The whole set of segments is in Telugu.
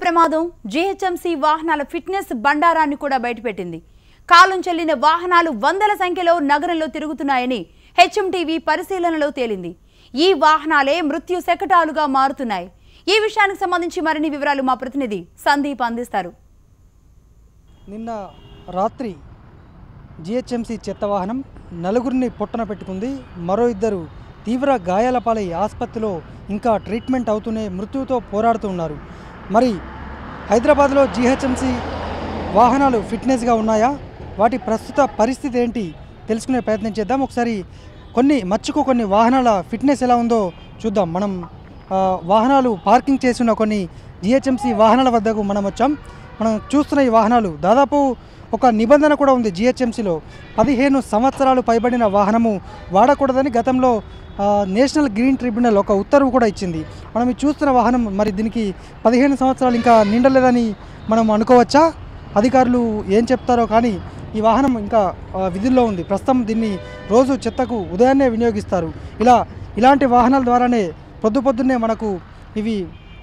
ప్రమాదం జీహెచ్ఎంసీ వాహనాల ఫిట్నెస్ బండారాన్ని కూడా బయటపెట్టింది. కాలం చెల్లిన వాహనాలు వందల సంఖ్యలో నగరంలో తిరుగుతున్నాయని హెచ్ఎంటీవీ పరిశీలనలో తేలింది. ఈ వాహనాలే మృత్యు శకటాలుగా మారుతున్నాయి. ఈ విషయానికి సంబంధించి మరిన్ని వివరాలు మా ప్రతినిధి సందీప్ అందిస్తారు. నిన్న రాత్రి జీహెచ్ఎంసీ చెత్త వాహనం నలుగురిని పొట్టన పెట్టుకుంది. మరో ఇద్దరు తీవ్ర గాయాల పాలై ఆసుపత్రిలో ఇంకా ట్రీట్మెంట్ అవుతూనే మృత్యువుతో పోరాడుతూ ఉన్నారు. మరి హైదరాబాద్లో జీహెచ్ఎంసీ వాహనాలు ఫిట్నెస్గా ఉన్నాయా, వాటి ప్రస్తుత పరిస్థితి ఏంటి తెలుసుకునే ప్రయత్నం చేద్దాం. ఒకసారి కొన్ని వాహనాల ఫిట్నెస్ ఎలా ఉందో చూద్దాం. మనం వాహనాలు పార్కింగ్ చేసి ఉన్న కొన్ని జీహెచ్ఎంసీ వాహనాల వద్దకు మనం వచ్చాం. మనం చూస్తున్న ఈ వాహనాలు దాదాపు ఒక నిబంధన కూడా ఉంది జీహెచ్ఎంసీలో. 15 సంవత్సరాలు పైబడిన వాహనము వాడకూడదని గతంలో నేషనల్ గ్రీన్ ట్రిబ్యునల్ ఒక ఉత్తర్వు కూడా ఇచ్చింది. మనం చూస్తున్న వాహనం మరి దీనికి 15 సంవత్సరాలు ఇంకా నిండలేదని మనం అనుకోవచ్చా? అధికారులు ఏం చెప్తారో కానీ ఈ వాహనం ఇంకా విధుల్లో ఉంది. ప్రస్తుతం దీన్ని రోజు చెత్తకు ఉదయాన్నే వినియోగిస్తారు. ఇలాంటి వాహనాల ద్వారానే పొద్దున్నే మనకు ఇవి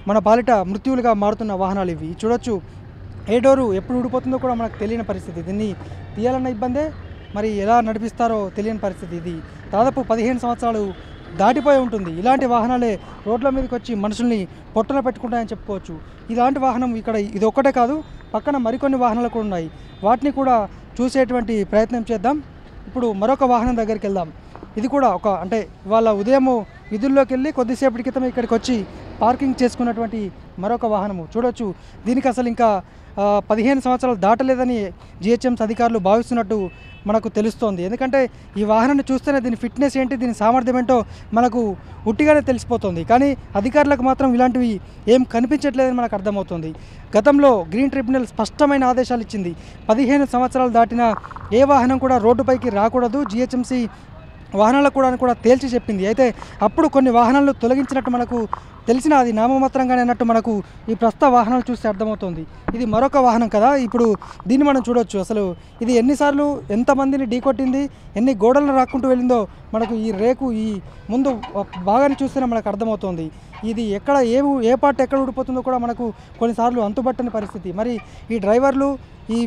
మన పాలిట మృత్యువులుగా మారుతున్న వాహనాలు ఇవి. చూడొచ్చు, ఏ డోరు ఎప్పుడు ఊడిపోతుందో కూడా మనకు తెలియని పరిస్థితి. దీన్ని తీయాలన్న ఇబ్బందే, మరి ఎలా నడిపిస్తారో తెలియని పరిస్థితి. ఇది దాదాపు 15 సంవత్సరాలు దాటిపోయి ఉంటుంది. ఇలాంటి వాహనాలే రోడ్ల మీదకి వచ్చి మనుషుల్ని పొట్టన పెట్టుకుంటాయని చెప్పుకోవచ్చు. ఇలాంటి వాహనం ఇక్కడ ఇది ఒక్కటే కాదు, పక్కన మరికొన్ని వాహనాలు కూడా ఉన్నాయి. వాటిని కూడా చూసేటువంటి ప్రయత్నం చేద్దాం. ఇప్పుడు మరొక వాహనం దగ్గరికి వెళ్దాం. ఇది కూడా అంటే ఇవాళ ఉదయం విధుల్లోకి వెళ్ళి కొద్దిసేపటి క్రితం ఇక్కడికి వచ్చి పార్కింగ్ చేసుకున్నటువంటి మరొక వాహనము. చూడొచ్చు, దీనికి అసలు ఇంకా 15 సంవత్సరాలు దాటలేదని జీహెచ్ఎంసీ అధికారులు భావిస్తున్నట్టు మనకు తెలుస్తోంది. ఎందుకంటే ఈ వాహనాన్ని చూస్తేనే దీని ఫిట్నెస్ ఏంటి, దీని సామర్థ్యం ఏంటో మనకు ఉట్టిగానే తెలిసిపోతుంది. కానీ అధికారులకు మాత్రం ఇలాంటివి ఏం కనిపించట్లేదని మనకు అర్థమవుతుంది. గతంలో గ్రీన్ ట్రిబ్యునల్ స్పష్టమైన ఆదేశాలు ఇచ్చింది. 15 సంవత్సరాలు దాటిన ఏ వాహనం కూడా రోడ్డుపైకి రాకూడదు, జీహెచ్ఎంసీ వాహనాలకు కూడా తేల్చి చెప్పింది. అయితే అప్పుడు కొన్ని వాహనాలను తొలగించినట్టు మనకు తెలిసిన అది నామమాత్రంగానే అన్నట్టు మనకు ఈ ప్రస్తుత వాహనాలు చూస్తే అర్థమవుతుంది. ఇది మరొక వాహనం కదా. ఇప్పుడు దీన్ని మనం చూడొచ్చు. అసలు ఇది ఎన్నిసార్లు ఎంతమందిని ఢీకొట్టింది, ఎన్ని గోడలను రాక్కుంటూ వెళ్ళిందో మనకు ఈ రేకు ఈ ముందు భాగాన్ని చూస్తేనే మనకు అర్థమవుతుంది. ఇది ఏ పార్ట్ ఎక్కడ ఊడిపోతుందో కూడా మనకు కొన్నిసార్లు అంతుబట్టని పరిస్థితి. మరి ఈ డ్రైవర్లు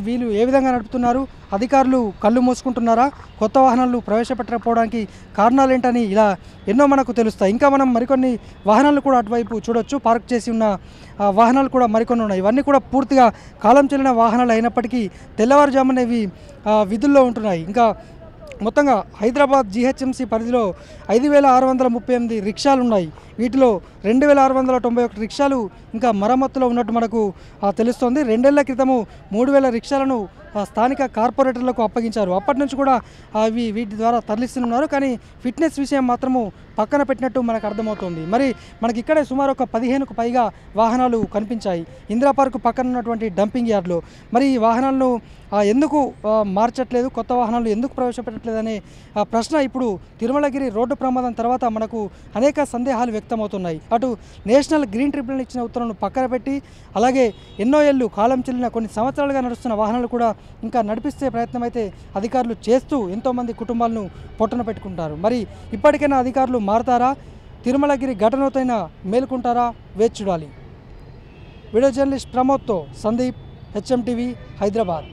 వీళ్ళు ఏ విధంగా నడుపుతున్నారు? అధికారులు కళ్ళు మూసుకుంటున్నారా? కొత్త వాహనాలు ప్రవేశపెట్టకపోవడానికి కారణాలు ఏంటని ఇలా ఎన్నో మనకు తెలుస్తాయి. ఇంకా మనం మరికొన్ని వాహనాలు కూడా అటువైపు చూడొచ్చు. పార్క్ చేసి ఉన్న వాహనాలు కూడా మరికొన్ని ఉన్నాయి. ఇవన్నీ కూడా పూర్తిగా కాలం చెల్లిన వాహనాలు అయినప్పటికీ తెల్లవారుజామున ఇవి విధుల్లో ఉంటున్నాయి. ఇంకా మొత్తంగా హైదరాబాద్ జీహెచ్ఎంసీ పరిధిలో 5,638 రిక్షాలు ఉన్నాయి. వీటిలో 2,691 రిక్షాలు ఇంకా మరమ్మతులో ఉన్నట్టు మనకు తెలుస్తోంది. 2 ఏళ్ల క్రితము 3,000 రిక్షాలను స్థానిక కార్పొరేటర్లకు అప్పగించారు. అప్పటి నుంచి కూడా వీటి ద్వారా తరలిస్తున్నారు. కానీ ఫిట్నెస్ విషయం మాత్రము పక్కన పెట్టినట్టు మనకు అర్థమవుతుంది. మరి మనకి ఇక్కడే సుమారు ఒక 15కు పైగా వాహనాలు కనిపించాయి ఇందిరా పార్క్ పక్కన ఉన్నటువంటి డంపింగ్ యార్డ్లో. మరి ఈ వాహనాలను ఎందుకు మార్చట్లేదు, కొత్త వాహనాలు ఎందుకు ప్రవేశపెట్టట్లేదనే ప్రశ్న ఇప్పుడు తిరుమలగిరి రోడ్డు ప్రమాదం తర్వాత మనకు అనేక సందేహాలు వ్యక్తమవుతున్నాయి. అటు నేషనల్ గ్రీన్ ట్రిబ్యునల్ ఇచ్చిన ఉత్తర్వులను పక్కన పెట్టి, అలాగే ఎన్నో ఏళ్ళు కాలం చెల్లిన కొన్ని సంవత్సరాలుగా నడుస్తున్న వాహనాలు కూడా ఇంకా నడిపిస్తే ప్రయత్నం అయితే అధికారులు చేస్తూ ఎంతోమంది కుటుంబాలను పొట్టన పెట్టుకుంటారు. మరి ఇప్పటికైనా అధికారులు మారతారా, తిరుమలగిరి ఘటనతోనైనా మేలుకుంటారా? వేచి చూడాలి. వీడియో జర్నలిస్ట్ ప్రమోద్తో సందీప్, హెచ్ఎంటీవీ, హైదరాబాద్.